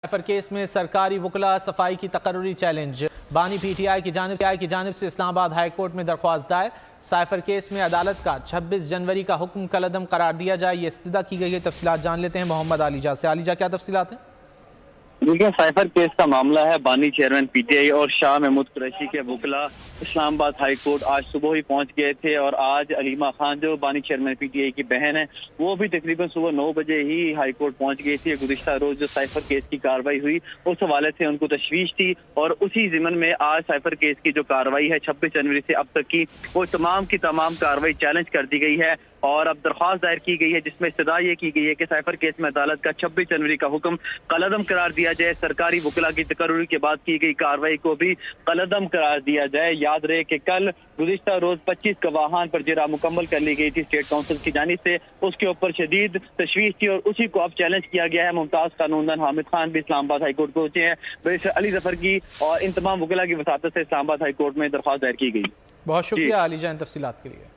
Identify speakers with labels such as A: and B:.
A: Cipher case में सरकारी वकला सफाई की तकर्रुरी चैलेंज। बानी पीटीआई की जानिब से इस्लामाबाद हाई कोर्ट में दरख्वास्त दायर। साइफर केस में अदालत का 26 जनवरी का हुक्म कलअदम करार दिया जाए, ये इस्तदा की गई है। तफसीलात जान लेते हैं मोहम्मद आलीजा से। आलीजा, क्या तफसीलात हैं?
B: देखिए, साइफर केस का मामला है। बानी चेयरमैन पीटीआई और शाह महमूद कुरैशी के वकला इस्लामाबाद हाई कोर्ट आज सुबह ही पहुंच गए थे और आज अलीमा खान जो बानी चेयरमैन पीटीआई की बहन है वो भी तकरीबन सुबह 9 बजे ही हाई कोर्ट पहुंच गई थी। गुज़िश्ता रोज जो साइफर केस की कार्रवाई हुई उस हवाले से उनको तशवीश थी और उसी ज़िमन में आज साइफर केस की जो कार्रवाई है 26 जनवरी से अब तक की वो तमाम की तमाम कार्रवाई चैलेंज कर दी गई है और अब दरख्वास्त दायर की गई है जिसमें इस्तदा ये की गई है कि साइफर केस में अदालत का 26 जनवरी का हुक्म कलअदम करार दिया जाए। सरकारी वकला की तकर्रुरी के बाद की गई कार्रवाई को भी कलअदम करार दिया जाए। याद रहे कि कल गुज़िश्ता रोज 25 गवाहान पर जिरा मुकम्मल कर ली गई थी स्टेट काउंसिल की जानिब से, उसके ऊपर शदीद तशवीश थी और उसी को अब चैलेंज किया गया है। मुमताज कानूनदान हामिद खान भी इस्लामाबाद हाई कोर्ट पहुंचे हैं। बैरिस्टर अली जफर की और इन तमाम वकला की वसातत से इस्लामाबाद हाई कोर्ट में दरख्वास्त दायर की गई।
A: बहुत शुक्रिया आलीजा इन तफसीलात के लिए।